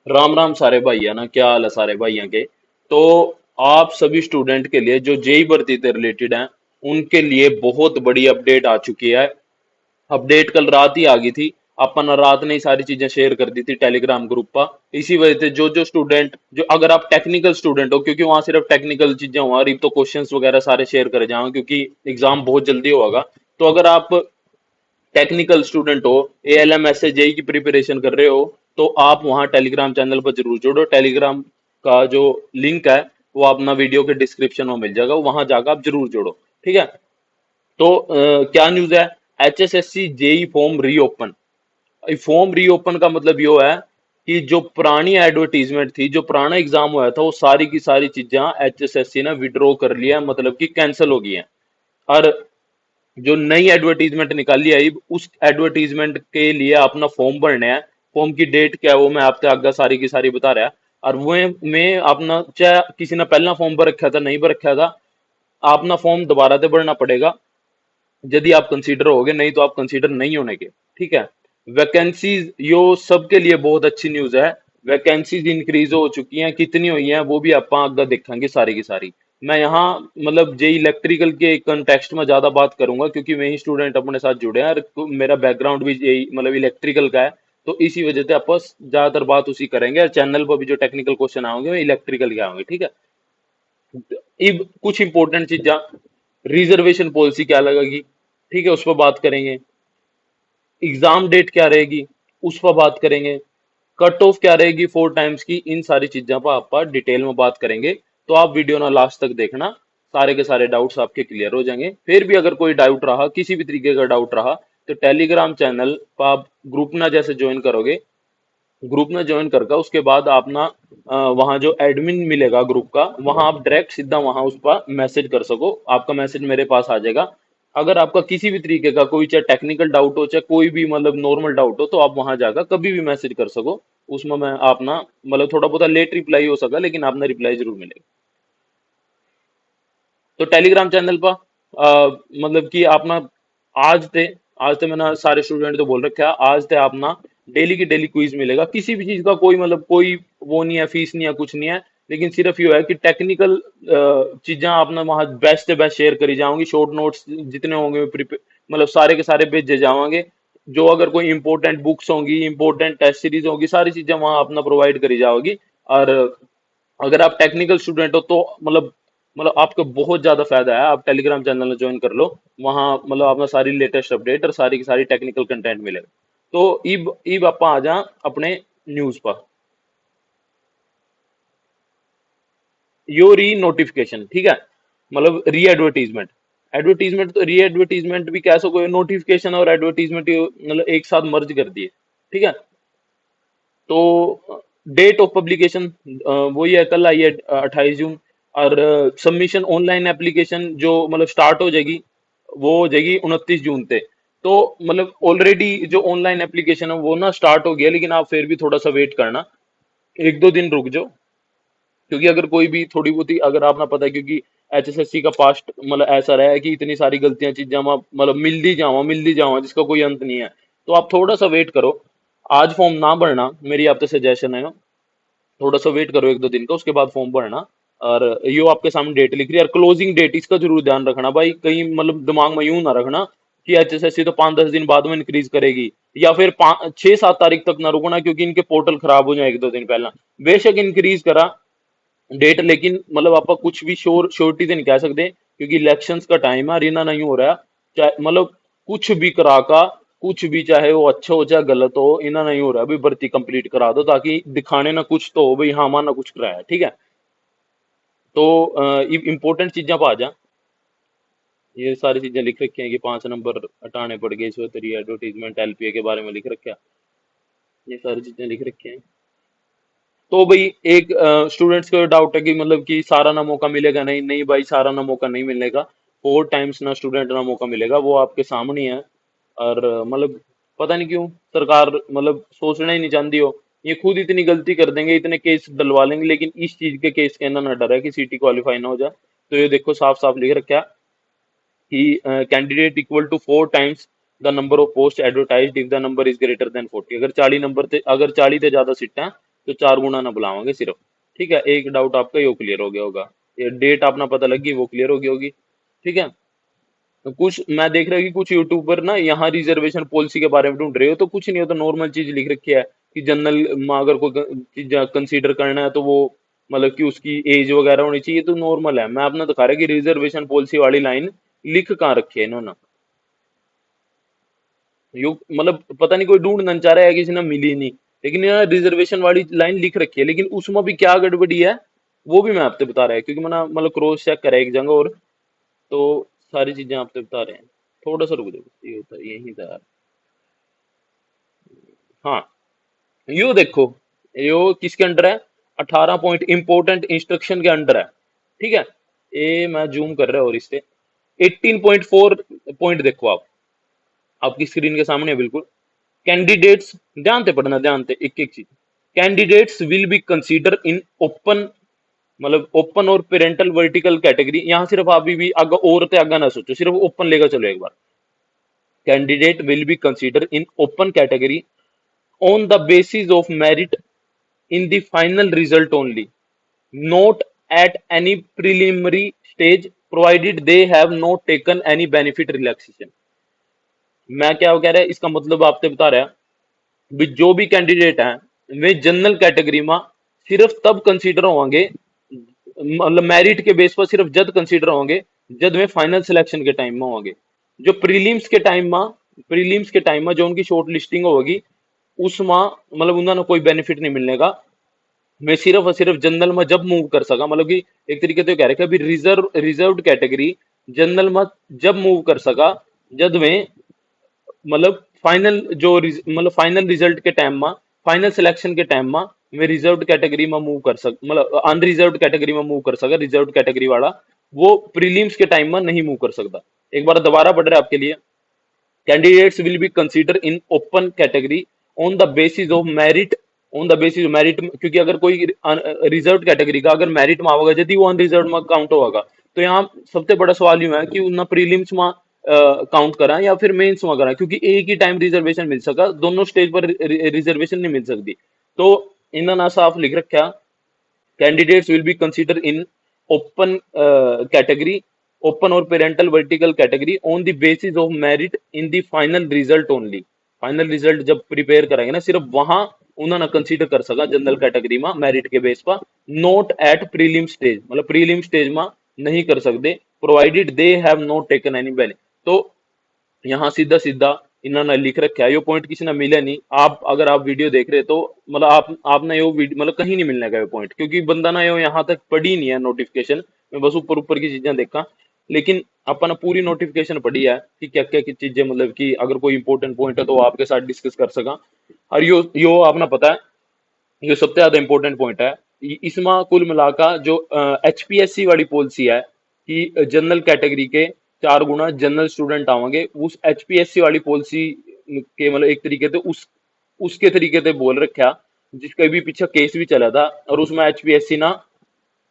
राम राम सारे भाइया ना, क्या हाल है सारे भाइयों के। तो आप सभी स्टूडेंट के लिए जो जेई भर्ती से रिलेटेड हैं, उनके लिए बहुत बड़ी अपडेट आ चुकी है। अपडेट कल रात ही आ गई थी। अपन रात ने ही सारी चीजें शेयर कर दी थी टेलीग्राम ग्रुप पर। इसी वजह से जो जो स्टूडेंट, जो अगर आप टेक्निकल स्टूडेंट हो, क्योंकि वहां सिर्फ टेक्निकल चीजें हुआ रही, तो क्वेश्चंस वगैरह सारे शेयर करे जाऊंगे क्योंकि एग्जाम बहुत जल्दी होगा। तो अगर आप टेक्निकल स्टूडेंट हो, एएलएम एस जेई की प्रिपरेशन कर रहे हो, तो आप वहाँ टेलीग्राम चैनल पर जरूर जुड़ो। टेलीग्राम का जो लिंक है वो अपना वीडियो के डिस्क्रिप्शन में मिल जाएगा, वहां जाकर आप जरूर जुड़ो। ठीक है। तो क्या न्यूज है। HSSC JE form reopen. Form reopen का मतलब यो है कि जो पुरानी एडवर्टीजमेंट थी, जो पुराना एग्जाम हुआ था, वो सारी की सारी चीजें एचएसएससी ने विड्रॉ कर लिया है, मतलब कि कैंसिल हो गई हैं। और जो नई एडवर्टीजमेंट निकाली है, उस एडवर्टीजमेंट के लिए अपना फॉर्म भरना है। फॉर्म की डेट क्या है वो मैं आपसे आगे सारी की सारी बता रहा। और वो में अपना, चाहे किसी ने पहला फॉर्म भर रखा था नहीं भर रखा था, अपना फॉर्म दोबारा से भरना पड़ेगा यदि आप कंसीडर होगे, नहीं तो आप कंसीडर नहीं होने के। ठीक है। वैकेंसीज यो सबके लिए बहुत अच्छी न्यूज है। वैकेंसीज इंक्रीज हो चुकी हैं, कितनी हुई हैं वो भी आप आगे देखेंगे सारी की सारी। मैं यहाँ मतलब जे इलेक्ट्रिकल के कंटेक्स्ट में ज्यादा बात करूंगा क्योंकि वही स्टूडेंट अपने साथ जुड़े हैं, और मेरा बैकग्राउंड भी जे मतलब इलेक्ट्रिकल का है। तो इसी वजह से आप ज्यादातर बात उसी करेंगे, और चैनल पर भी जो टेक्निकल क्वेश्चन आएंगे वो इलेक्ट्रिकल के आएंगे। ठीक है। अब कुछ इंपॉर्टेंट चीजा, रिजर्वेशन पॉलिसी क्या लगेगी, ठीक है, उस पर बात करेंगे। एग्जाम डेट क्या रहेगी, उस पर बात करेंगे। कट ऑफ क्या रहेगी 4 टाइम्स की, इन सारी चीजों पर आप डिटेल में बात करेंगे। तो आप वीडियो ना लास्ट तक देखना, सारे के सारे डाउट्स आपके क्लियर हो जाएंगे। फिर भी अगर कोई डाउट रहा, किसी भी तरीके का डाउट रहा, तो टेलीग्राम चैनल पर आप ग्रुप ना जैसे ज्वाइन करोगे, ग्रुप में ज्वाइन करके उसके बाद आप ना वहाँ जो एडमिन मिलेगा ग्रुप का, वहाँ आप डायरेक्ट सीधा वहाँ उस पर मैसेज कर सको, आपका मैसेज मेरे पास आ जाएगा। अगर आपका किसी भी तरीके का कोई, चाहे टेक्निकल डाउट हो, चाहे कोई भी मतलब नॉर्मल डाउट हो, तो आप वहाँ जाकर कभी भी मैसेज कर सको। उसमें मैं आप ना मतलब थोड़ा बहुत लेट रिप्लाई हो सका, लेकिन आपने रिप्लाई जरूर मिलेगा। तो टेलीग्राम चैनल पर मतलब कि आप ना आज थे आज थे मैंने सारे स्टूडेंट तो बोल रखा है, आज थे आप ना डेली की डेली क्विज मिलेगा। किसी भी चीज का कोई मतलब कोई वो नहीं है, फीस नहीं है, कुछ नहीं है। लेकिन सिर्फ ये है कि टेक्निकल चीजें आप ना वहाँ बेस्ट से बेस्ट शेयर करी जाऊंगी। शॉर्ट नोट्स जितने होंगे मतलब सारे के सारे भेजे जावांगे। जो अगर कोई इंपॉर्टेंट बुक्स होंगी, इंपॉर्टेंट टेस्ट सीरीज होगी, सारी चीजें वहां अपना प्रोवाइड करी जाओगी। और अगर आप टेक्निकल स्टूडेंट हो तो मतलब आपको बहुत ज्यादा फायदा है, आप टेलीग्राम चैनल में ज्वाइन कर लो। वहाँ मतलब आपको सारी लेटेस्ट अपडेट और सारी की सारी टेक्निकल कंटेंट मिलेगा। तो इब आप आ जा अपने न्यूज पर। यो री नोटिफिकेशन, ठीक है, मतलब री एडवर्टीजमेंट। एडवर्टीजमेंट तो री एडवर्टीजमेंट भी कह सको, नोटिफिकेशन और एडवर्टीजमेंट मतलब एक साथ मर्ज कर दिए। ठीक है। तो डेट ऑफ पब्लिकेशन वही है, कल आई है 28 जून। और सबमिशन ऑनलाइन एप्लीकेशन जो मतलब स्टार्ट हो जाएगी, वो हो जाएगी 29 जून से। तो मतलब ऑलरेडी जो ऑनलाइन एप्लीकेशन है वो ना स्टार्ट हो गया, लेकिन आप फिर भी थोड़ा सा वेट करना, एक दो दिन रुक जाओ। क्योंकि अगर कोई भी थोड़ी बहुत ही अगर आपने पता है, क्योंकि एचएसएससी का पास्ट मतलब ऐसा रहा है कि इतनी सारी गलतियां चीजें मतलब मिलती जावा जिसका कोई अंत नहीं है। तो आप थोड़ा सा वेट करो। आज फॉर्म ना भरना, मेरी आपसे सजेशन है। थोड़ा सा वेट करो एक दो दिन का, उसके बाद फॉर्म भरना। और यो आपके सामने डेट लिख रही है, और क्लोजिंग डेट इसका जरूर ध्यान रखना भाई, कहीं मतलब दिमाग में यूं ना रखना कि एचएसएससी तो 5-10 दिन बाद में इंक्रीज करेगी, या फिर 6-7 तारीख तक ना रुकना क्योंकि इनके पोर्टल खराब हो जाए एक दो दिन पहला। बेशक इंक्रीज करा डेट, लेकिन मतलब आप कुछ भी श्योरिटी से नहीं कह सकते क्योंकि इलेक्शंस का टाइम है, अरिना नहीं हो रहा। चाहे मतलब कुछ भी करा का, कुछ भी चाहे वो अच्छा हो चाहे गलत हो, इना नहीं हो रहा भाई, भर्ती कंप्लीट करा दो ताकि दिखाने ना कुछ तो हो भाई, हाँ माना कुछ कराया। ठीक है। तो इंपॉर्टेंट चीजें पा जा, ये सारी चीजें लिख रखी हैं कि 5 नंबर हटाने पड़ गए, इसमें तेरी एडवर्टीजमेंट एलपीए के बारे में लिख रखा, ये सारी चीजें लिख रखी हैं। तो भाई एक स्टूडेंट्स को डाउट है कि मतलब कि सारा ना मौका मिलेगा, नहीं नहीं भाई, सारा ना मौका नहीं मिलेगा। 4 टाइम्स ना स्टूडेंट ना मौका मिलेगा, वो आपके सामने है। और मतलब पता नहीं क्यों सरकार मतलब सोचना ही नहीं चाहती हो। ये खुद इतनी गलती कर देंगे, इतने केस डलवा लेंगे, लेकिन इस चीज के केस के ना डर है कि सीटी क्वालिफाई ना हो जाए। तो ये देखो साफ साफ लिख रखा है कि candidate equal to 4 times the number of post advertised if the number is greater than 40। अगर 40 नंबर थे, अगर 40 से ज्यादा सीटें हैं, तो 4 गुना ना बुलावांगे सिर्फ। ठीक है, एक डाउट आपका यो क्लियर हो गया होगा, ये डेट अपना पता लगी वो क्लियर हो गई होगी। ठीक है, तो कुछ मैं देख रहा हूँ कि कुछ यूट्यूबर ना यहाँ रिजर्वेशन पॉलिसी के बारे में ढूंढ रहे हो, तो कुछ नहीं हो तो नॉर्मल चीज लिख रखी है कि जनरल में अगर कोई चीज कंसीडर करना है तो वो मतलब कि उसकी एज वगैरह होनी चाहिए, तो नॉर्मल है। मैं अपना दिखा रहा कि रिजर्वेशन पॉलिसी वाली लाइन लिख कहाँ रखी है इन्होंने, यो मतलब पता नहीं कोई ढूंढना चाह रहा है, किसी ने मिली नहीं, लेकिन यहाँ रिजर्वेशन वाली लाइन लिख रखी है। लेकिन उसमें भी क्या गड़बड़ी है वो भी मैं आपसे बता रहा है, क्योंकि मैंने मतलब क्रॉस चेक करा एक जगह और, तो सारी चीजें आपसे बता रहे हैं। थोड़ा सा रुक जाओ, ये होता है यही था यार। हाँ, यो देखो, यो किसके अंडर है, 18 पॉइंट इंपोर्टेंट इंस्ट्रक्शन के अंडर है। ठीक है, ये मैं जूम कर रहा हूँ और इससे 18.4 पॉइंट देखो आप, आपकी स्क्रीन के सामने है बिल्कुल। कैंडिडेट्स, ध्यान से पढ़ना, ध्यान से एक एक चीज। Candidates will be consider in open, मतलब ओपन और पेरेंटल वर्टिकल कैटेगरी, यहाँ सिर्फ अभी भी आगे और ते आगे ना सोचो, सिर्फ ओपन लेकर चलो एक बार। Candidate will be consider in open category on the basis of merit in the final result only, not at any preliminary stage, provided they have not taken any benefit relaxation। मैं क्या कह रहा है, इसका मतलब आपसे बता रहा है भी जो भी कैंडिडेट हैं वे जनरल कैटेगरी में सिर्फ तब कंसीडर होंगे, मतलब मेरिट के बेस पर सिर्फ जब कंसीडर होंगे जब वे फाइनल सिलेक्शन के टाइम में होंगे। जो प्रीलिम्स के टाइम में जो उनकी शॉर्ट लिस्टिंग होगी उसमें मतलब उन्होंने कोई बेनिफिट नहीं मिलने का। मैं सिर्फ और सिर्फ जनरल में जब मूव कर सका, मतलब कि एक तरीके से कह रहे हैं कि अभी रिजर्व्ड कैटेगरी जनरल में जब मूव कर सका जब में मतलब फाइनल जो मतलब फाइनल रिजल्ट के टाइम में, फाइनल सिलेक्शन के टाइम में मैं रिजर्व्ड कैटेगरी में मूव कर सक, मतलब अनरिजर्व्ड कैटेगरी में मूव कर सका। रिजर्व्ड कैटेगरी वाला वो प्रीलिम्स के टाइम में नहीं मूव कर सकता। एक बार दोबारा पढ़ रहे हैं आपके लिए। Candidates will be considered in open category on the basis of merit, on the basis of merit, क्योंकि अगर कोई रिजर्व कैटेगरी का अगर मेरिट में आवेगा यदि वो अनरिजर्व में काउंट होगा, तो यहाँ सबसे बड़ा सवाल यूं है कि उन्हें प्रीलिम्स में काउंट करा या फिर मेंस में करा, क्योंकि एक ही टाइम रिजर्वेशन मिल सका, दोनों स्टेज पर रिजर्वेशन नहीं मिल सकती। तो इन्होंने साफ लिख रखा, candidates will be considered in open category, open or parental vertical category on the basis of merit in the final result only। Final result जब प्रिपेयर करेंगे ना सिर्फ वहां उन्होंने कंसीडर कर सका जनरल कैटेगरी में मेरिट के बेस पर, नॉट एट प्रीलिम स्टेज, मतलब प्रीलिम स्टेज में नहीं कर सकते, provided they have not taken any benefit. तो यहाँ सीधा सीधा इन्होंने लिख रखा है, यो पॉइंट किसी ने मिला नहीं। आप अगर आप वीडियो देख रहे तो मतलब आपने यो वीडियो मतलब कहीं नहीं मिलने का यो पॉइंट, क्योंकि बंदा ना यो यहाँ तक पढ़ी नहीं है नोटिफिकेशन में, बस ऊपर ऊपर की चीजें देखा। लेकिन अपन पूरी नोटिफिकेशन पढ़ी है कि क्या क्या की चीजें, मतलब कि अगर कोई इंपॉर्टेंट पॉइंट है तो वो आपके साथ डिस्कस कर सका। और यो आपने पता है ये सबसे ज्यादा इंपॉर्टेंट पॉइंट है। इसमें कुल मिलाकर जो एचपीएससी वाली पॉलिसी है कि जनरल कैटेगरी के 4 गुना जनरल स्टूडेंट आवेंगे, उस एचपीएससी वाली पॉलिसी के मतलब एक तरीके से उसके तरीके से बोल रखा, जिसका भी पीछे केस भी चला था। और उसमें एचपीएससी ना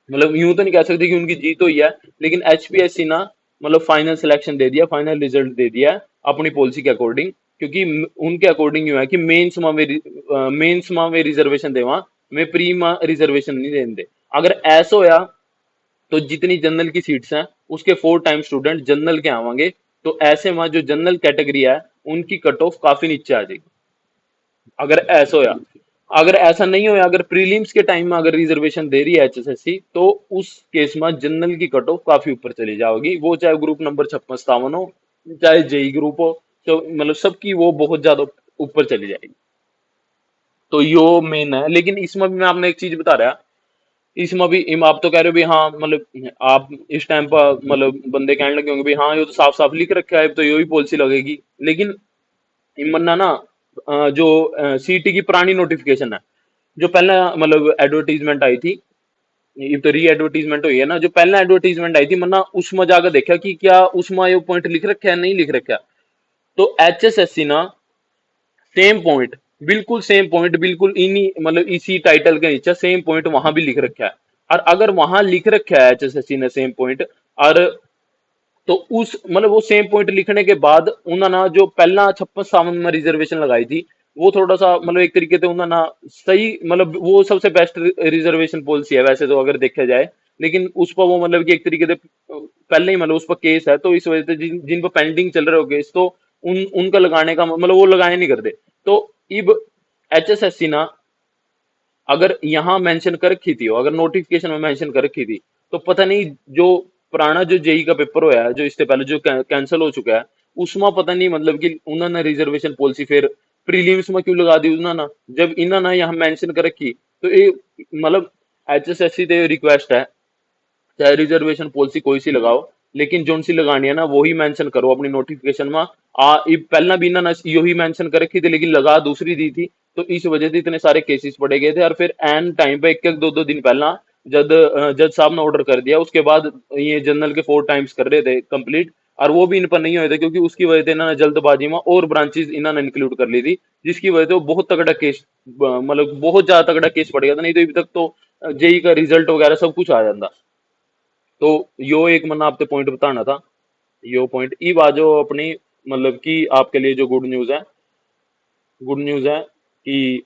मतलब यूं तो नहीं कह सकते कि उनकी जीत हुई है, लेकिन एचपीएससी ना मतलब फाइनल सिलेक्शन दे दिया, फाइनल रिजल्ट दे दिया अपनी पॉलिसी के अकॉर्डिंग। क्योंकि उनके अकॉर्डिंग यूं है कि मेंस में रिजर्वेशन देवा, मैं प्री में रिजर्वेशन नहीं देंगे। अगर ऐसा होया तो जितनी जनरल की सीट्स हैं उसके 4 टाइम स्टूडेंट जनरल के आवेंगे, तो ऐसे में जो जनरल कैटेगरी है उनकी कट ऑफ काफी नीचे आ जाएगी। अगर ऐसा होया, अगर ऐसा नहीं होया, अगर प्रीलिम्स के टाइम में अगर रिजर्वेशन दे रही है एचएसएससी, तो उस केस में जनरल की कट ऑफ काफी ऊपर चली जाएगी, वो चाहे ग्रुप नंबर 56-57 हो, चाहे जेई ग्रुप हो, तो मतलब सबकी वो बहुत ज्यादा ऊपर चली जाएगी। तो यो मेन है। लेकिन इसमें भी मैं आपने एक चीज बता रहा, इसमें भी आप तो कह रहे हो भी हाँ मतलब आप इस टाइम पर मतलब बंदे कहने लगे होंगे भी हाँ ये तो साफ साफ लिख रखा है तो यो ही पॉलिसी लगेगी। लेकिन इमन्ना ना जो सीटी की पुरानी नोटिफिकेशन है, जो पहला मतलब एडवर्टीजमेंट आई थी, ये तो री एडवर्टीजमेंट हुई है ना, जो पहला एडवर्टीजमेंट आई थी मन्ना उसमें जाकर देखा कि क्या उसमें ये पॉइंट लिख रखा है नहीं लिख रखा। तो एचएसएससी ना सेम पॉइंट, बिल्कुल सेम पॉइंट, बिल्कुल इन्हीं मतलब इसी टाइटल के नीचे सेम पॉइंट वहां भी लिख रखा है। और अगर वहां लिख रखा है एचएसएससी ने सेम पॉइंट, और तो उस मतलब वो सेम पॉइंट लिखने के बाद उन्होंने जो पहला 56-57 में रिजर्वेशन लगाई थी वो थोड़ा सा मतलब एक तरीके से उन्होंने ना सही मतलब वो सबसे बेस्ट रिजर्वेशन पॉलिसी है वैसे तो अगर देखा जाए। लेकिन उस पर वो मतलब कि एक तरीके से पहले ही मतलब उस पर केस है, तो इस वजह से जिन जिन पर पेंडिंग चल रहे हो केस, तो उनका लगाने का मतलब वो लगाए नहीं करते। तो अब HSSC ना अगर यहाँ मेंशन कर रखी थी, अगर नोटिफिकेशन में मेंशन कर रखी थी, तो पता नहीं जो पुराना जो जेई का पेपर हुआ है जो इससे पहले जो कैंसिल हो चुका है, उसमें पता नहीं मतलब कि उन्होंने रिजर्वेशन पॉलिसी फिर प्रीलिम्स में क्यों लगा दी उन्होंने, जब इन्होंने यहाँ मेंशन कर रखी। तो ये मतलब HSSC से रिक्वेस्ट है, चाहे रिजर्वेशन पॉलिसी कोई सी लगाओ, लेकिन जोन सी लगानी है ना वही मेंशन करो अपनी नोटिफिकेशन में। ये पहला भी ना यही मेंशन कर रखी थी लेकिन लगा दूसरी दी थी, तो इस वजह से इतने सारे केसेस पड़े गए थे। और फिर एन टाइम पे एक एक दो दो दिन पहला जब जज साहब ने ऑर्डर कर दिया, उसके बाद ये जनरल के 4 टाइम्स कर रहे थे कंप्लीट, और वो भी इन पर नहीं हुए थे क्योंकि उसकी वजह से इन्होंने जल्दबाजी में और ब्रांचेस इन्होंने इंक्लूड कर ली थी, जिसकी वजह से वो बहुत तगड़ा केस मतलब बहुत ज्यादा तगड़ा केस पड़ गया था। नहीं तो अभी तक तो जेई का रिजल्ट वगैरह सब कुछ आ जाता। तो यो एक मैंने आपसे पॉइंट बताना था। यो पॉइंट ई बाजो अपनी मतलब कि आपके लिए जो गुड न्यूज है कि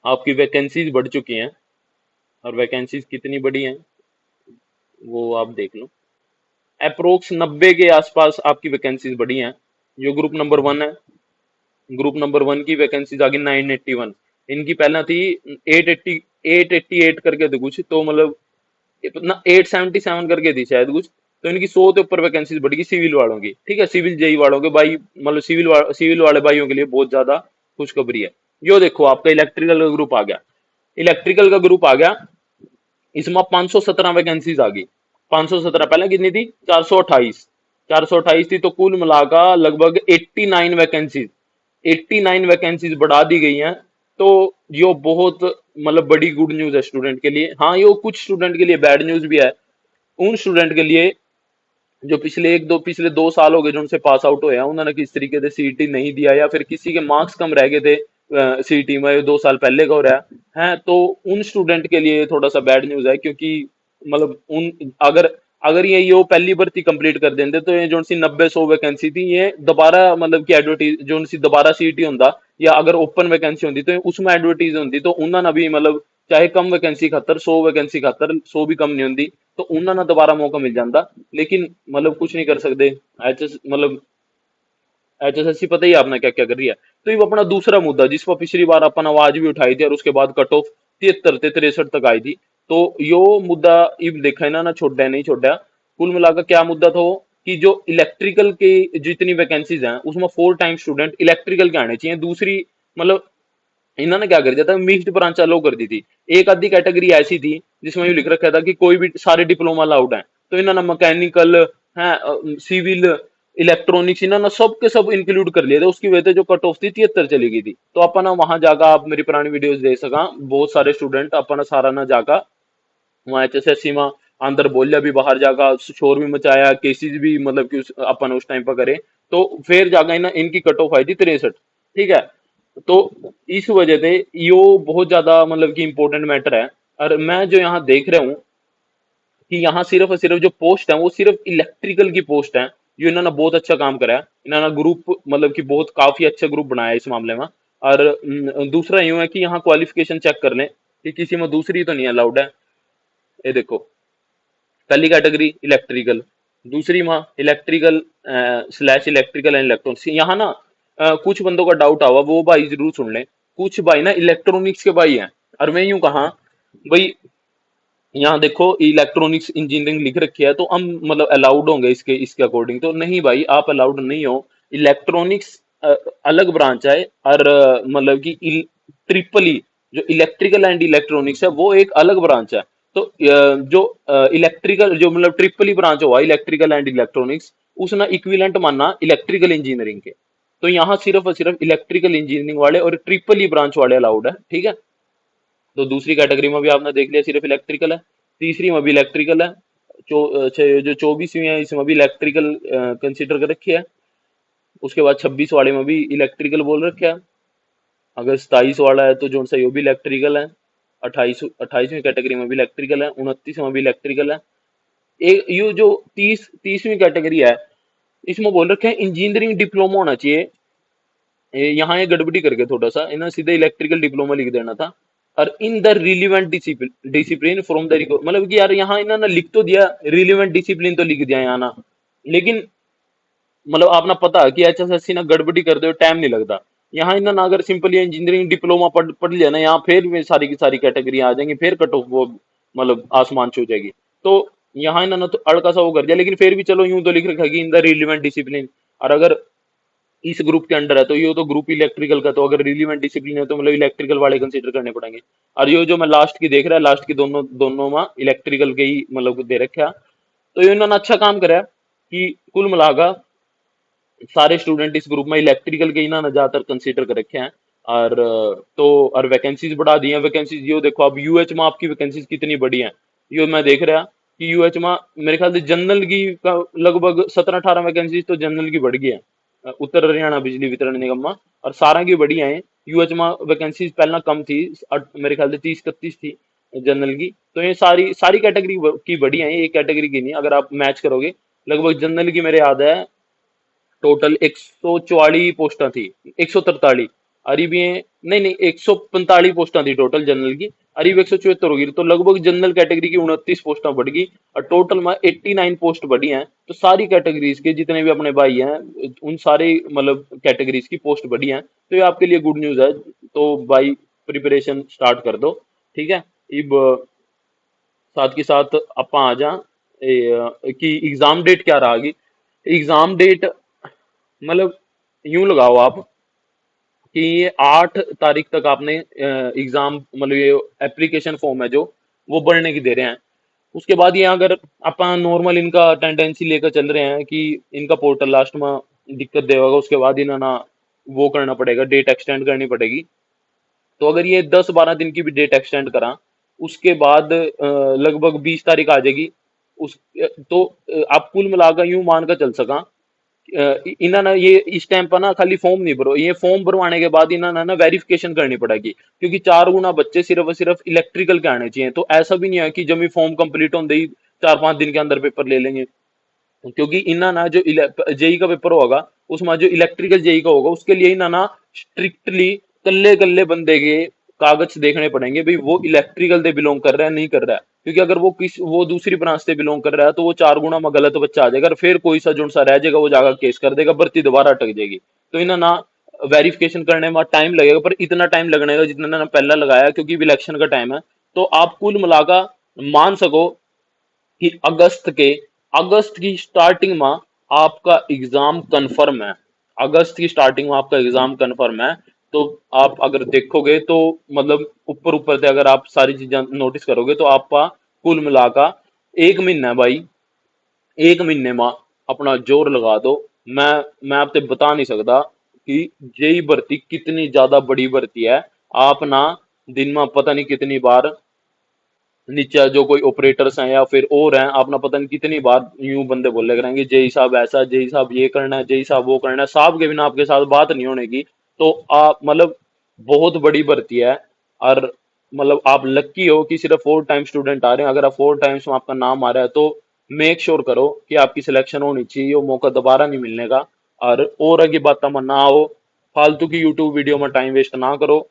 आपकी वैकेंसीज बढ़ चुकी हैं। और वैकेंसीज कितनी बढ़ी हैं वो आप देख लो। अप्रोक्स 90 के आसपास आपकी वैकेंसीज बढ़ी हैं। जो ग्रुप नंबर 1 है, ग्रुप नंबर 1 की वैकेंसीज आ गई 981। इनकी पहला थी 880 888 करके थे कुछ, तो मतलब इतना 877 करके थी शायद कुछ। तो इनकी 100 के ऊपर वैकेंसीज बढ़ी सिविल वालों की, ठीक है, सिविल जेई वालों के भाई मतलब सिविल वाले भाइयों के लिए बहुत ज्यादा खुशखबरी है। यो देखो आपका इलेक्ट्रिकल का ग्रुप आ गया, इलेक्ट्रिकल का ग्रुप आ गया, इसमें 517 वैकेंसीज आ गई। 517 पहले कितनी थी, 428। 428 थी, तो कुल मिलाकर लगभग 89 वैकेंसीज, 89 वैकेंसीज बढ़ा दी गई हैं। तो यो बहुत मतलब बड़ी गुड न्यूज है स्टूडेंट के लिए। हाँ यो कुछ स्टूडेंट के लिए बैड न्यूज भी है। उन स्टूडेंट के लिए जो पिछले 2 साल हो गए जो उनसे पास आउट हुए हैं, उन्होंने किस तरीके से सीईटी नहीं दिया या फिर किसी के मार्क्स कम रह गए थे सीईटी में, 2 साल पहले का हो रहा है, तो उन स्टूडेंट के लिए थोड़ा सा बैड न्यूज है। क्योंकि मतलब उन अगर अगर ये यो पहली भर्ती कंप्लीट कर देंगे तो ये जो सी 90-100 वैकेंसी थी, ये दोबारा मतलब कि एडवर्टीज जो सी दोबारा सीईटी होंदा, या अगर ओपन वैकेंसी होंदी तो उसमें एडवर्टीज होंदी, तो उन्होंने भी मतलब चाहे कम वैकेंसी खातर 100 वैकेंसी खातर 100 भी कम नहीं होंदी, तो उन्होंने दोबारा मौका मिल जाता। लेकिन मतलब कुछ नहीं कर सकते। मतलब HSSC पता ही है आपने क्या क्या कर रही है। तो ये अपना दूसरा मुद्दा जिस पर पिछली बार अपन आवाज भी उठाई थी और उसके बाद कट ऑफ 73 से 63 तक आई थी, तो यो मुद्दा इब देखा है ना, छोड़ा नहीं छोड़ा। कुल मिलाकर क्या मुद्दा था वो, कि जो इलेक्ट्रिकल के जितनी वैकेंसीज हैं उसमें 4 टाइम स्टूडेंट इलेक्ट्रिकल के आने चाहिए। दूसरी मतलब इन्होंने क्या कर दिया था, मिक्स्ड ब्रांच अलाउ कर दी थी। एक आधी कैटेगरी ऐसी थी जिसमें ये लिख रखा था कि कोई भी सारे डिप्लोमा अलाउड है, तो इन्होंने मैकेनिकल है, सिविल, इलेक्ट्रॉनिक्स, इन्होंने सब के सब इंक्लूड कर लिए थे। उसकी वजह से जो कट ऑफ थी 73 चली गई थी। तो अपन वहां जाकर आप मेरी पुरानी वीडियोस देख सका, बहुत सारे स्टूडेंट अपन सारा ना जाकर वहाँ HSSC में अंदर बोलिया भी, बाहर जाकर शोर भी मचाया, केसेस भी मतलब कि अपन उस टाइम पर करे। तो फिर जाकर इनकी कट ऑफ आई थी 63, ठीक है। तो इस वजह से यो बहुत ज्यादा मतलब कि इंपॉर्टेंट मैटर है। और मैं जो यहाँ देख रहा हूँ कि यहाँ सिर्फ और सिर्फ जो पोस्ट है वो सिर्फ इलेक्ट्रिकल की पोस्ट है। जो इन्होंने बहुत अच्छा काम करा है, इन्होंने ग्रुप मतलब कि बहुत काफी अच्छा ग्रुप बनाया है इस मामले में। और दूसरा यूं है कि यहाँ क्वालिफिकेशन चेक कर लें कि किसी में दूसरी तो नहीं अलाउड है। ये देखो, पहली कैटेगरी इलेक्ट्रिकल, दूसरी माँ electrical slash electrical and electronics. यहाँ ना कुछ बंदों का डाउट आवा, वो भाई जरूर सुन लें। कुछ भाई ना इलेक्ट्रॉनिक्स के भाई हैं, और मैं यूं कहा भाई, यहाँ देखो इलेक्ट्रॉनिक्स इंजीनियरिंग लिख रखी है तो हम मतलब अलाउड होंगे इसके इसके अकॉर्डिंग, तो नहीं भाई आप अलाउड नहीं हो। इलेक्ट्रॉनिक्स अलग ब्रांच है, और मतलब कि ट्रिपल ई जो इलेक्ट्रिकल एंड इलेक्ट्रॉनिक्स है वो एक अलग ब्रांच है। तो जो इलेक्ट्रिकल जो मतलब ट्रिपल ई ब्रांच हुआ इलेक्ट्रिकल एंड इलेक्ट्रॉनिक्स, उसने इक्विवेलेंट मानना इलेक्ट्रिकल इंजीनियरिंग के। तो यहाँ सिर्फ और सिर्फ इलेक्ट्रिकल इंजीनियरिंग वाले और ट्रिपल ई ब्रांच वाले अलाउड है, ठीक है। तो दूसरी कैटेगरी में भी आपने देख लिया सिर्फ इलेक्ट्रिकल है, तीसरी में भी इलेक्ट्रिकल है, जो 24वीं है इसमें भी इलेक्ट्रिकल कंसिडर कर रखी है। उसके बाद 26 वाले में भी इलेक्ट्रिकल बोल रखा है। अगर 27 वाला है तो जो सा ये भी इलेक्ट्रिकल है। 28वीं कैटेगरी में भी इलेक्ट्रिकल है, 29 में भी इलेक्ट्रिकल है। एक ये जो 30वीं कैटेगरी है, इसमें बोल रखे हैं इंजीनियरिंग डिप्लोमा होना चाहिए यहाँ ये गड़बड़ी करके थोड़ा सा इन्हें सीधे इलेक्ट्रिकल डिप्लोमा लिख देना था। और in the relevant discipline from the मतलब कि यार यहाँ इन्होंने लिख तो दिया, रिलीवेंट डिसिप्लिन तो लिख दिया यहाँ ना, लेकिन मतलब आपने पता है कि एचएसएससी ना गड़बड़ी कर दो टाइम नहीं लगता। यहाँ इन्होंने अगर सिंपली इंजीनियरिंग डिप्लोमा पढ़ लिया ना, यहाँ फिर भी सारी की सारी कैटेगरी आ जाएंगी, फिर कट ऑफ वो मतलब आसमान छू जाएगी। तो यहाँ इन्होंने तो अड़का सा वो कर दिया, लेकिन फिर भी चलो यूं तो लिख रखा है कि इन द रिलीवेंट डिसिप्लिन। और अगर इस ग्रुप के अंडर है तो ये तो ग्रुप इलेक्ट्रिकल का, तो अगर रिलीवेंट डिसिप्लिन है तो मतलब इलेक्ट्रिकल वाले कंसीडर करने पड़ेंगे। और ये जो मैं लास्ट की देख रहा है, लास्ट की दोनों दोनों में इलेक्ट्रिकल के ही मतलब दे रखा। तो ये इन्होंने अच्छा काम करा है कि कुल मिलाकर सारे स्टूडेंट इस ग्रुप में इलेक्ट्रिकल के ही ना ज्यादातर कंसीडर कर रखे हैं। और तो और वैकेंसीज बढ़ा दी हैं। वैकेंसीज यो देखो, अब यूएच में आपकी वैकेंसीज कितनी बड़ी हैं, यो मैं देख रहा कि यूएच में मेरे ख्याल से जनरल की का लगभग 17-18 वैकेंसीज तो जनरल की बढ़ गई है, उत्तर हरियाणा बिजली वितरण निगम में। और सारा की बढ़िया है। यूएच में वैकेंसीज पहला कम थी, मेरे ख्याल से 30-31 थी जनरल की। तो ये सारी सारी कैटेगरी की बढ़िया है, ये कैटेगरी की नहीं। अगर आप मैच करोगे लगभग जनरल की मेरे याद है टोटल 144 पोस्टा थी, 143। अरीब ये नहीं नहीं 145 पोस्टा थी टोटल जनरल की। अरीब 174 होगी, तो लगभग जनरल कैटेगरी की 29 पोस्टा बढ़ गई। और टोटल में 89 पोस्ट बढ़ी हैं। तो सारी कैटेगरीज के जितने भी अपने भाई हैं उन सारे मतलब कैटेगरीज की पोस्ट बढ़ी हैं। तो ये आपके लिए गुड न्यूज है। तो भाई प्रिपरेशन स्टार्ट कर दो, ठीक है। अब साथ के साथ अपा आ जा कि एग्जाम डेट क्या रहेगी। एग्जाम डेट मतलब यूं लगाओ आप कि ये 8 तारीख तक आपने एग्जाम मतलब ये एप्लीकेशन फॉर्म है जो वो भरने की दे रहे हैं। उसके बाद ये अगर अपन नॉर्मल इनका टेंडेंसी लेकर चल रहे हैं कि इनका पोर्टल लास्ट में दिक्कत देगा, उसके बाद इन्हें ना वो करना पड़ेगा, डेट एक्सटेंड करनी पड़ेगी। तो अगर ये 10-12 दिन की भी डेट एक्सटेंड करा, उसके बाद लगभग 20 तारीख आ जाएगी। उस तो आप कुल मिलाकर यूं मान कर चल सका इन्होंने ना ये इस टाइम पर ना खाली फॉर्म नहीं भरो, ये फॉर्म भरवाने के बाद इन्होंने ना वेरिफिकेशन करनी पड़ेगी। क्योंकि 4 गुना बच्चे सिर्फ और सिर्फ इलेक्ट्रिकल के आने चाहिए। तो ऐसा भी नहीं है कि जब ये फॉर्म कंप्लीट होते ही 4-5 दिन के अंदर पेपर ले लेंगे। क्योंकि इन्ना ना जो जेई का पेपर होगा उसमें जो इलेक्ट्रिकल जेई का होगा उसके लिए इन्ना ना स्ट्रिक्टली कल्ले कल्ले बंदे के कागज देखने पड़ेंगे भाई वो इलेक्ट्रिकल से बिलोंग कर रहा है नहीं कर रहा है। क्योंकि अगर वो दूसरी ब्रांच से बिलोंग कर रहा है तो वो 4 गुना में गलत बच्चा आ जाएगा और फिर कोई सा जुड़ सा रह जाएगा, वो जाकर केस कर देगा, भर्ती दोबारा अटक जाएगी। तो इन्हें ना वेरिफिकेशन करने में टाइम लगेगा, पर इतना टाइम लगने का जितना ना पहला लगाया, क्योंकि इलेक्शन का टाइम है। तो आप कुल मिलाकर मान सको कि अगस्त की स्टार्टिंग में आपका एग्जाम कंफर्म है। अगस्त की स्टार्टिंग में आपका एग्जाम कंफर्म है। तो आप अगर देखोगे तो मतलब ऊपर ऊपर से अगर आप सारी चीजें नोटिस करोगे तो आपका कुल मिलाकर 1 महीना है भाई। 1 महीने में अपना जोर लगा दो। मैं मैं आपसे बता नहीं सकता कि जेई भर्ती कितनी ज्यादा बड़ी भर्ती है। आप ना दिन में पता नहीं कितनी बार नीचे जो कोई ऑपरेटर्स हैं या फिर और हैं, आपने पता नहीं कितनी बार यूं बंदे बोले करेंगे जय साहब ऐसा, जय साहब ये करना है, जय साहब वो करना है। साहब के बिना आपके साथ बात नहीं होने की। तो आप मतलब बहुत बड़ी भर्ती है। और मतलब आप लक्की हो कि सिर्फ 4 टाइम स्टूडेंट आ रहे हैं। अगर आप 4 टाइम्स में आपका नाम आ रहा है तो मेक श्योर करो कि आपकी सिलेक्शन होनी चाहिए, वो मौका दोबारा नहीं मिलने का। और आगे बात में ना हो, फालतू की यूट्यूब वीडियो में टाइम वेस्ट ना करो।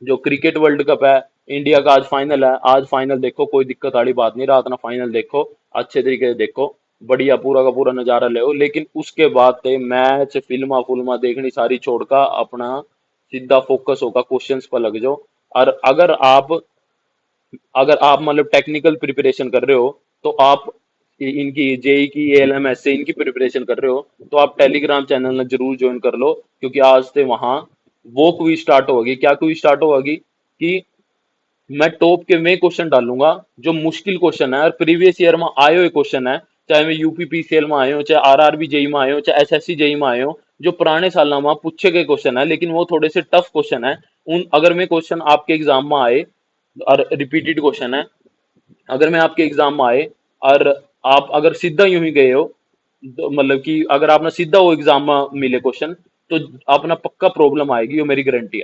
जो क्रिकेट वर्ल्ड कप है, इंडिया का आज फाइनल है, आज फाइनल देखो, कोई दिक्कत वाली बात नहीं, रात ना फाइनल देखो, अच्छे तरीके से देखो, बढ़िया पूरा का पूरा नजारा ले। लेकिन उसके बाद ते मैच फिल्मा फुल्मा देखनी सारी छोड़कर अपना सीधा फोकस होगा क्वेश्चंस पर लग जाओ। और अगर आप मतलब टेक्निकल प्रिपरेशन कर रहे हो तो आप इनकी जेई की एलएमएस से इनकी प्रिपरेशन कर रहे हो तो आप टेलीग्राम चैनल में जरूर ज्वाइन कर लो। क्योंकि आज से वहां वो क्विज स्टार्ट होगी। क्या क्विज स्टार्ट होगी कि मैं टॉप के में क्वेश्चन डालूंगा जो मुश्किल क्वेश्चन है और प्रीवियस ईयर में आए हुए क्वेश्चन है। चाहे मैं यूपीपीसीएल में आए हो, चाहे आरआरबी जेई में आए हो, चाहे एसएससी जेई में आए हो, जो पुराने साल में पूछे गए क्वेश्चन है लेकिन वो थोड़े से टफ क्वेश्चन है। उन अगर मैं क्वेश्चन आपके एग्जाम में आए और रिपीटेड क्वेश्चन है, अगर मैं आपके एग्जाम में आए और आप अगर सीधा यूं ही गए हो, तो मतलब कि अगर आपने सीधा वो एग्जाम में मिले क्वेश्चन तो अपना पक्का प्रॉब्लम आएगी, वो मेरी गारंटी है।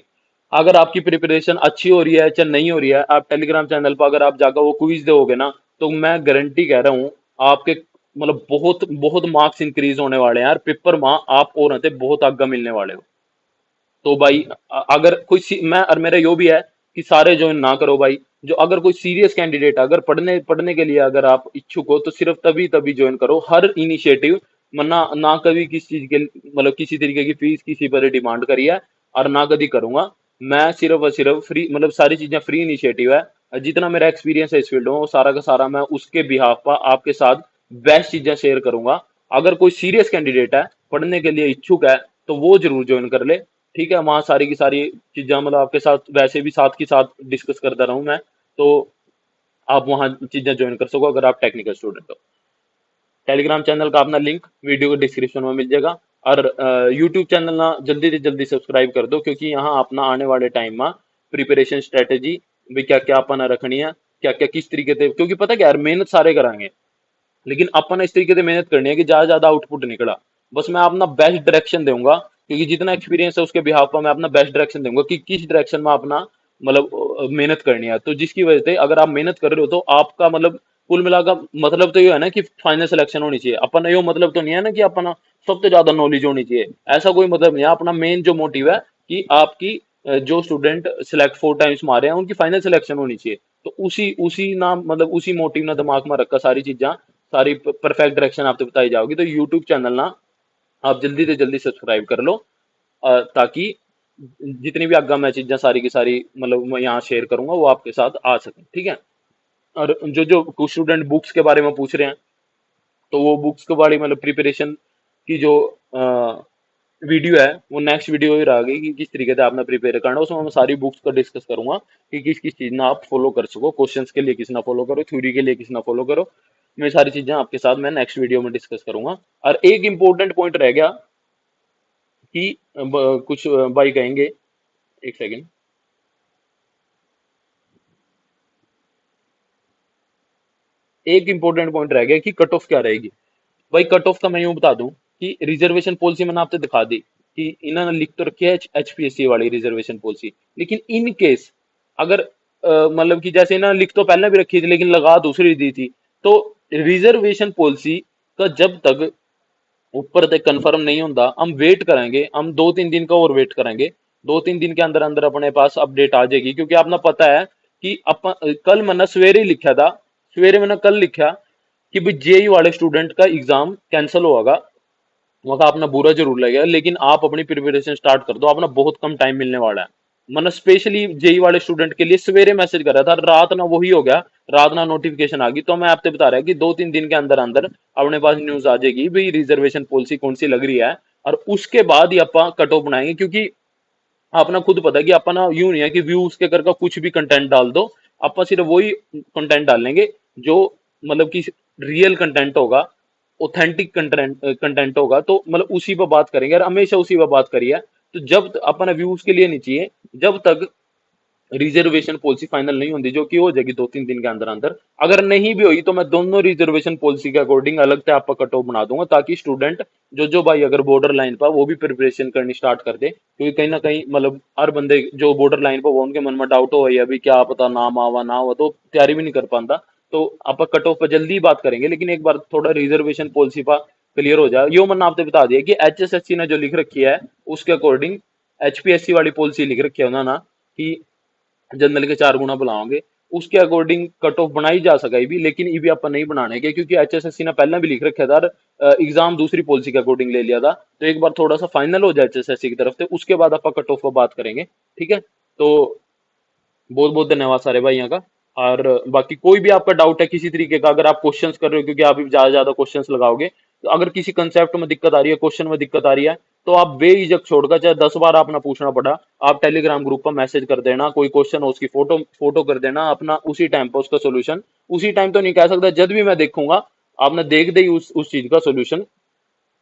अगर आपकी प्रिपरेशन अच्छी हो रही है चाहे नहीं हो रही है, आप टेलीग्राम चैनल पर अगर आप जाकर वो क्विज दोगे ना, तो मैं गारंटी कह रहा हूँ आपके मतलब बहुत बहुत मार्क्स इंक्रीज होने वाले हैं यार। पेपर में आप और रहते बहुत आगे मिलने वाले हो। तो भाई अगर कोई मैं और मेरा यो भी है कि सारे ज्वाइन ना करो भाई। जो अगर कोई सीरियस कैंडिडेट अगर पढ़ने पढ़ने के लिए अगर आप इच्छुक हो तो सिर्फ तभी तभी ज्वाइन करो हर इनिशिएटिव। मना ना कभी किसी चीज के मतलब किसी तरीके की फीस किसी पर डिमांड करी है और ना कभी करूंगा। मैं सिर्फ और सिर्फ फ्री मतलब सारी चीजें फ्री इनिशिएटिव है। जितना मेरा एक्सपीरियंस है इस फील्ड में वो सारा का सारा मैं उसके बिहाफ पर आपके साथ बेस्ट चीजें शेयर करूंगा। अगर कोई सीरियस कैंडिडेट है पढ़ने के लिए इच्छुक है तो वो जरूर ज्वाइन कर ले। ठीक है, वहां सारी की सारी चीजें मतलब आपके साथ वैसे भी साथ के साथ डिस्कस करता रहूं मैं। तो आप वहां चीजें ज्वाइन कर सको अगर आप टेक्निकल स्टूडेंट हो। टेलीग्राम चैनल का अपना लिंक वीडियो के डिस्क्रिप्शन में मिल जाएगा। और यूट्यूब चैनल ना जल्दी से जल्दी सब्सक्राइब कर दो क्योंकि यहाँ अपना आने वाले टाइम में प्रिपरेशन स्ट्रेटेजी भी क्या क्या अपना रखनी है, क्या क्या किस तरीके से, क्योंकि पता क्या यार मेहनत सारे कराएंगे लेकिन अपन ने इस तरीके से मेहनत करनी है कि ज्यादा ज्यादा आउटपुट निकला। बस मैं अपना बेस्ट डायरेक्शन दूंगा क्योंकि जितना एक्सपीरियंस है उसके बिहाफ पर मैं अपना बेस्ट डायरेक्शन दूंगा कि किस डायरेक्शन में अपना मतलब मेहनत करनी है। तो जिसकी वजह से अगर आप मेहनत कर रहे हो तो आपका मतलब कुल मिलाकर मतलब तो ये है ना कि फाइनल सिलेक्शन होनी चाहिए। अपन यो मतलब तो नहीं है ना कि अपना सबसे ज्यादा नॉलेज होनी चाहिए, ऐसा कोई मतलब नहीं है। अपना मेन जो मोटिव है कि आपकी जो स्टूडेंट सिलेक्ट 4 टाइम्स मारे हैं उनकी फाइनल सिलेक्शन होनी चाहिए। तो उसी उसी ना मतलब उसी मोटिव ना दिमाग में रखकर सारी चीजें सारी परफेक्ट डायरेक्शन आपको बताई जाओगी। तो यूट्यूब चैनल ना आप जल्दी से जल्दी सब्सक्राइब कर लो ताकि जितनी भी आगे मैं चीजें सारी की सारी मतलब मैं यहाँ शेयर करूंगा वो आपके साथ आ सके। ठीक है। और जो जो कुछ स्टूडेंट बुक्स के बारे में पूछ रहे हैं तो वो बुक्स के बारे में मतलब प्रिपरेशन की जो वीडियो है वो नेक्स्ट वीडियो ही रहेगी कि किस तरीके से आपने प्रिपेयर करना है। उसमें मैं सारी बुक्स का डिस्कस करूंगा कि किस किस चीज ना आप फॉलो कर सको, क्वेश्चंस के लिए किस ना फॉलो करो, थ्योरी के लिए किस ना फॉलो करो। मैं सारी चीजें आपके साथ मैं नेक्स्ट वीडियो में डिस्कस करूंगा। और एक इंपॉर्टेंट पॉइंट रह गया कि कुछ भाई कहेंगे, एक सेकेंड, एक इंपॉर्टेंट पॉइंट रह गया कि कट ऑफ क्या रहेगी। भाई कट ऑफ का मैं यूं बता दूं कि रिजर्वेशन पॉलिसी मैंने आपको दिखा दी कि इन्होंने लिख तो रखी है एचपीएससी वाली रिजर्वेशन पॉलिसी। लेकिन इन केस अगर मतलब कि जैसे इन्होंने लिख तो पहले भी रखी थी लेकिन लगा दूसरी दी थी। तो रिजर्वेशन पॉलिसी का जब तक ऊपर तक कंफर्म नहीं होता हम वेट करेंगे, हम 2-3 दिन का और वेट करेंगे। 2-3 दिन के अंदर अंदर अपने पास अपडेट आ जाएगी क्योंकि आपने पता है कि अपन कल मैंने सवेरे ही लिखा था, सवेरे मैंने कल लिखा कि भाई जेई वाले स्टूडेंट का एग्जाम कैंसिल होगा। वहां अपना बुरा जरूर लगेगा लेकिन आप अपनी प्रिपरेशन स्टार्ट कर दो, अपना बहुत कम टाइम मिलने वाला है। मैंने स्पेशली जेई वाले स्टूडेंट के लिए सवेरे मैसेज कर रहा था, रात ना वही हो गया, रात ना नोटिफिकेशन आ गई। तो मैं आपसे बता रहा है कि 2-3 दिन के अंदर अंदर अपने पास न्यूज आ जाएगी भाई रिजर्वेशन पॉलिसी कौन सी लग रही है। और उसके बाद ही आप कट ऑफ बनाएंगे क्योंकि अपना खुद पता है कि अपना यूं नहीं है कि व्यूज के करके कुछ भी कंटेंट डाल दो। अपन सिर्फ वही कंटेंट डालेंगे जो मतलब कि रियल कंटेंट होगा, ऑथेंटिक कंटेंट कंटेंट होगा। तो मतलब उसी पर बात करेंगे और हमेशा उसी पर बात करिए। तो जब अपना व्यूज के लिए नहीं चाहिए, जब तक रिजर्वेशन पॉलिसी फाइनल नहीं होती जो कि हो जाएगी 2-3 दिन के अंदर अंदर। अगर नहीं भी हुई तो मैं दोनों रिजर्वेशन पॉलिसी के अकॉर्डिंग अलग से आपका कट ऑफ बना दूंगा ताकि स्टूडेंट जो जो भाई अगर बॉर्डर लाइन पर वो भी प्रिपरेशन करनी स्टार्ट कर दे। क्योंकि कहीं ना कहीं मतलब हर बंदे जो बॉर्डर लाइन पर वो उनके मन में डाउट हो अभी क्या पता नाम आवा ना हुआ तो तैयारी भी नहीं कर पाता। तो आप कट ऑफ पर जल्दी ही बात करेंगे लेकिन एक बार थोड़ा रिजर्वेशन पॉलिसी पर क्लियर हो जाए। यो मैंने आपने बता दिया कि एचएसएससी ने जो लिख रखी है उसके अकॉर्डिंग एचपीएससी वाली पॉलिसी लिख रखी है उन्होंने कि जनरल के 4 गुना बुलाओगे। उसके अकॉर्डिंग कट ऑफ बनाई जा सके भी लेकिन ये भी अपन नहीं बनाने के क्योंकि एचएसएससी ने पहले भी लिख रखा था और एग्जाम दूसरी पॉलिसी के अकॉर्डिंग ले लिया था। तो एक बार थोड़ा सा फाइनल हो जाए एचएसएससी की तरफ से उसके बाद अपन कट ऑफ पर बात करेंगे। ठीक है। तो बहुत बहुत धन्यवाद सारे भाइयों का। और बाकी कोई भी आपका डाउट है किसी तरीके का अगर आप क्वेश्चंस कर रहे हो क्योंकि आप भी ज्यादा ज्यादा क्वेश्चंस लगाओगे तो अगर किसी कंसेप्ट में दिक्कत आ रही है, क्वेश्चन में दिक्कत आ रही है तो आप बेझिझक छोड़कर चाहे 10 बार आपने पूछना पड़ा आप टेलीग्राम ग्रुप पर मैसेज कर देना, कोई क्वेश्चन हो उसकी फोटो फोटो कर देना अपना, उसी टाइम पर उसका सोल्यूशन, उसी टाइम तो नहीं कह सकता जब भी मैं देखूंगा आपने देख दे ही उस चीज का सोल्यूशन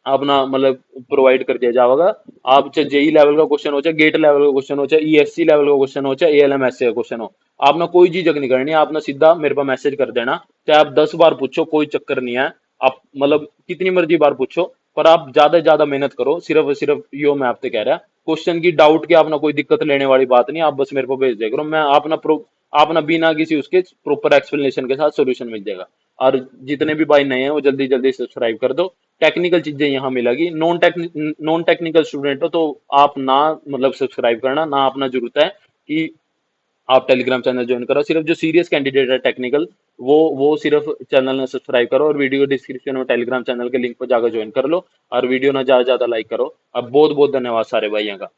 अपना मतलब प्रोवाइड कर दिया जाएगा। आप चाहे जेई लेवल का क्वेश्चन हो, चाहे गेट लेवल का क्वेश्चन हो, चाहे ईएससी लेवल का क्वेश्चन हो, चाहे एएलएमएससी का क्वेश्चन हो, आपने कोई झिझक नहीं करनी है, आपने सीधा मेरे पास मैसेज कर देना। चाहे आप 10 बार पूछो कोई चक्कर नहीं है, आप मतलब कितनी मर्जी बार पूछो पर आप ज्यादा से ज्यादा मेहनत करो। सिर्फ और सिर्फ यो मैं आपसे कह रहा क्वेश्चन की डाउट की आपने कोई दिक्कत लेने वाली बात नहीं, आप बस मेरे को भेज दिया करो, मैं अपना अपना बिना किसी उसके प्रॉपर एक्सप्लेनेशन के साथ सोल्यूशन मिल जाएगा। और जितने भी भाई नए हैं वो जल्दी जल्दी सब्सक्राइब कर दो। टेक्निकल चीजें यहाँ मिलेगी। नॉन टेक्निकल स्टूडेंट हो तो आप ना मतलब सब्सक्राइब करना ना, अपना जरूरत है कि आप टेलीग्राम चैनल ज्वाइन करो। सिर्फ जो सीरियस कैंडिडेट है टेक्निकल, वो सिर्फ चैनल में सब्सक्राइब करो और वीडियो डिस्क्रिप्शन में टेलीग्राम चैनल के लिंक पर जाकर ज्वाइन कर लो, और वीडियो ना ज्यादा ज्यादा लाइक करो। अब बहुत बहुत धन्यवाद सारे भाइयों का।